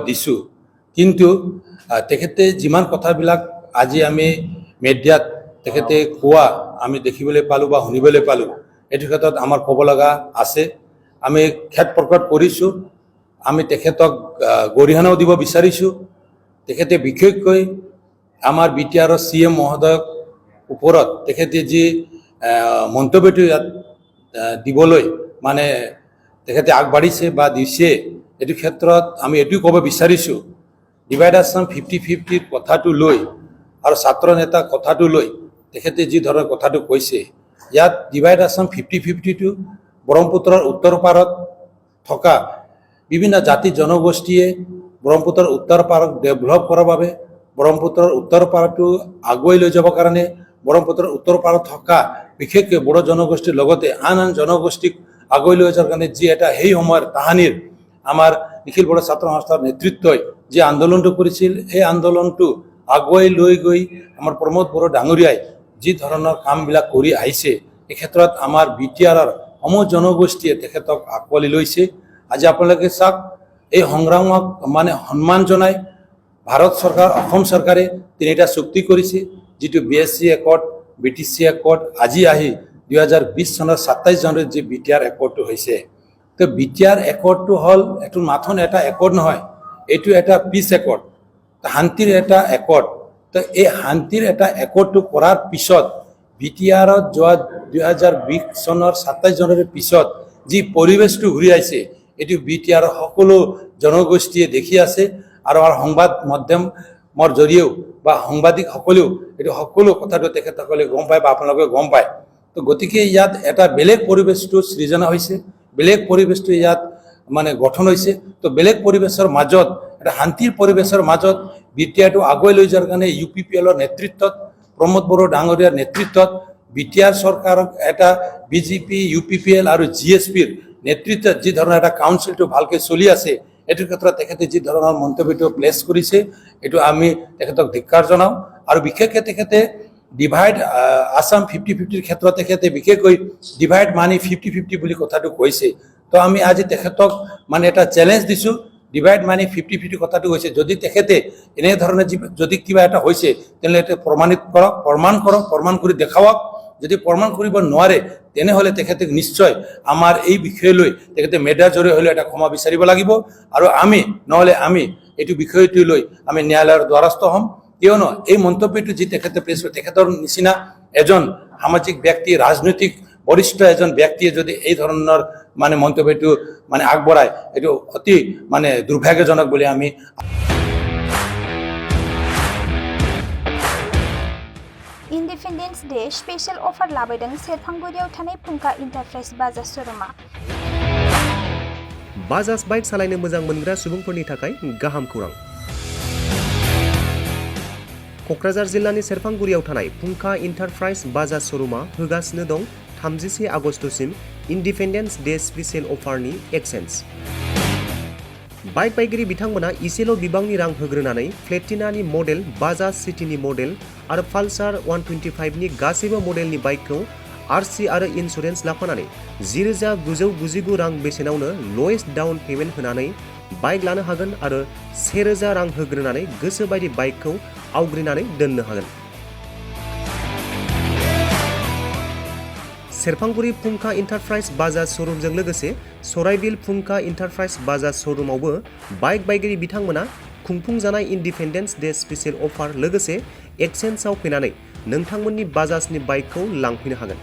দিছো কিন্তু তেখেতে যিমান কথাবিলাক আজি আমি মিডিয়াত তেখেতে কোৱা আমি দেখিবলৈ পালো বা শুনিবলৈ পালো এইটো ক্ষেত্ৰত আমাৰ ক'ব লগা আছে আমি খেদ প্ৰকট কৰিছো আমি তেখেতক গৰিহণাও দিব বিচাৰিছো তেখেতে বিশেষকৈ আমাৰ বিটিআৰৰ সিএম মহোদয়ক ওপৰত তেখেতে যি মন্তব্যটো দিবলৈ মানে তেখেতে আগবাঢ়িছে বা দিছে এইটো ক্ষেত্ৰত আমি এইটো ক'ব বিচাৰিছো ডিভাইড আছাম 50-50 কথাটো লৈ আৰু ছাত্ৰ নেতা কথাটো লৈ তেখেতে যি ধৰণৰ কথাটো কৈছে ইয়াত ডিভাইড আছাম 50-50টো ব্ৰহ্মপুত্ৰৰ উত্তৰ পাৰত থকা বিভিন্ন জাতি জনগোষ্ঠীয়ে ব্ৰহ্মপুত্ৰৰ উত্তৰ পাৰক ডেভেলপ কৰাৰ বাবে ব্ৰহ্মপুত্ৰৰ উত্তৰ পাৰটো আগুৱাই লৈ যাবৰ কাৰণে ব্ৰহ্মপুত্ৰৰ উত্তৰ পাৰত থকা বিশেষকৈ বড়ো জনগোষ্ঠীৰ লগতে আন জনগোষ্ঠীক আগুৱাই লৈ যোৱাৰ কাৰণে যি এটা সেই সময়ৰ তাহানিৰ আমাৰ নিখিল বড়ো ছাত্ৰ সংস্থাৰ নেতৃত্বই যি আন্দোলনটো কৰিছিল এই আন্দোলনটো আগুৱাই লৈ গৈ আমাৰ প্ৰমোদ বড়ো ডাঙৰীয়াই যি ধৰণৰ কামবিলাক কৰি আহিছে এই ক্ষেত্ৰত আমাৰ বিটিআৰৰ সমূহ জনগোষ্ঠীয়ে তেখেতক আঁকোৱালি লৈছে আজি আপোনালোকে চাওক এই সংগ্ৰামক মানে সন্মান জনাই ভাৰত চৰকাৰ অসম চৰকাৰে তিনিটা চুক্তি কৰিছে যেটো বিএসসি একৰ্ড বিটিসি একৰ্ড আজি আহি 2020 চনৰ 27 জানুৱাৰীত যে বিটিআৰ একৰ্ডটো হৈছে তো বিটিআৰ একৰ্ডটো হল এটো মাথন এটা একৰ্ড নহয় এটো এটা পিস একৰ্ড শান্তিৰ এটা একৰ্ড তো এই শান্তিৰ এটা একৰ্ডটো কৰাৰ পিছত বিটিআৰত যোৱা 2020 চনৰ 27 জানুৱাৰীৰ পিছত যি পৰিবেশটো ঘূৰি আহিছে এটো বিটিআৰৰ সকলো জনগোষ্ঠীয়ে দেখি আছে আৰু আমাৰ সংবাদ মাধ্যমৰ জৰিয়েও বা সাংবাদিক সকলেও এটো সকলো কথাটো তেখেতসকলে গম পায় বা আপোনালোকে গম পায় তো গতিকে ইয়াত এটা বেলেগ পৰিবেশটো সৃজনা হৈছে বেলেগ পৰিবেশটো ইয়াত মানে গঠন হৈছে তো বেলেগ পৰিবেশৰ মাজত এটা শান্তিৰ পৰিবেশৰ মাজত বিটিআৰটো আগুৱাই লৈ যোৱাৰ কাৰণে UPPLৰ নেতৃত্বত প্ৰমোদ বড়ো ডাঙৰীয়াৰ নেতৃত্বত বিটিআৰ চৰকাৰক এটা বিজেপি UPPL আৰু GSPৰ নেতৃত্বত যি ধৰণৰ এটা কাউন্সিলটো ভালকৈ চলি আছে এটো ক্ষেত্ৰত তেখেতে যি ধৰণৰ মন্তব্যটো প্লেস কৰিছে এটো আমি তেখেতক ধিক্কাৰ জনাও আৰু বিশেষকৈ তেখেতে ডিভাইড আসাম 50-50 ক্ষেত্ৰত তেখেতে বিশেষকৈ ডিভাইড মানি 50-50 বুলি কথাটো কৈছে তো আমি আজি তেখেতক মানে এটা চ্যালেঞ্জ দিছো ডিভাইড মানি 50-50 কথাটো হৈছে যদি তেখেতে এনে ধৰণৰ যদি কিবা এটা হৈছে তেনে এটা প্ৰমাণিত কৰক প্ৰমাণ কৰি দেখাওক যদি প্ৰমাণ কৰিব নোৱাৰে তেনে হলে তেখেতে নিশ্চয় আমাৰ এই বিষয় লৈ তেখেতে মেডাৰ জৰি হলে এটা ক্ষমা বিচাৰিব লাগিব আৰু আমি নহলে আমি এটো বিষয়টো লৈ আমি ন্যায়ালয়ৰ দ্বাৰস্থ হম কিয়নো এই মন্তব্যটো যি তেখেতে প্লেস কৰে তেখেতৰ নিচিনা এজন সামাজিক ব্যক্তি ৰাজনৈতিক বৰিষ্ঠ এজন ব্যক্তিয়ে যদি এই ধৰণৰ মানে মন্তব্যটো মানে আগবঢ়ায় এটো অতি মানে দুৰ্ভাগ্যজনক বুলি আমি ইন্ডিপেন্ডেন্স ডে स्पेशल अफार लाबोदों सेरफांगुरियाव थानाय फुंखा इन्टारप्राइज बाजाज शोरूमा बाजाज बाइक सालायनो मोजां मोनग्रा सुबुंफोरनि थाखाय गाहाम खौरां क'क्राझार जिल्लानि सेरफांगुरियाव थानाय फुंखा इन्टारप्राइज बाजाज शोरूमा होगासिनो दं 31 आगस्तसिम इन्डिपेन्डेन्स डे स्पेशल अफारनि एक्सचेन्ज बाइक बायगिरि बिथांमोना इसेल' बिबांनि रां होग्रोनानै प्लेटिनानि मडेल बाजाज सिटीनि मडेल आरो पालसार 125 नि गासैबो मडेलनि बाइकखौ आरसि आरो इन्सुरेन्स लाफानानै 10,999 रां बेसेनावनो लवेस्ट डाउन पेमेन्ट होनानै बाइक लानो हागोन आरो 1,000 रां होग्रोनानै गोसोबायदि बाइकखौ आवग्रिनानै दोननो हागोन सेरफांगुरि फुंखा इन्टारप्राइज बाजाज शोरूमजों लोगोसे सराइबिल फुंखा इन्टारप्राइज बाजाज शोरूमावबो बाइक बायगिरि बिथांमोना खुंफुंजानाय इन्डिपेन्डेन्स डे स्पेशल अफार लोगोसे एक्सचेन्जआव फैनानै नोंथांमोननि बाजाजनि बाइकखौ लांफैनो हागोन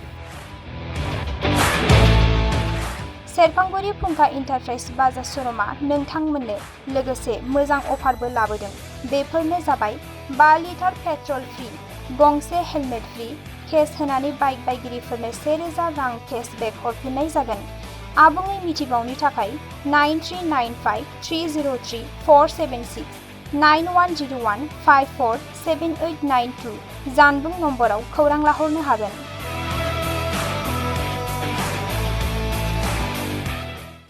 सेरफांगुरि फुंखा इन्टारप्राइज बाजाज शोरूमा नोंथांमोननो लोगोसे मोजां अफारबो लाबोदों बेफोरनो जाबाय 5 लिटार पेट्रल फ्रि गंसे हेलमेट फ्रि केस होनानै बाइक बायगिरिफोरनो 1,000 रां केशबेक हरफिननाय जागोन आबुङै मिथिबावनो थाखाय 9395303476 9101547892 जानबुं नम्बराव खौरां लाहरनो हागोन।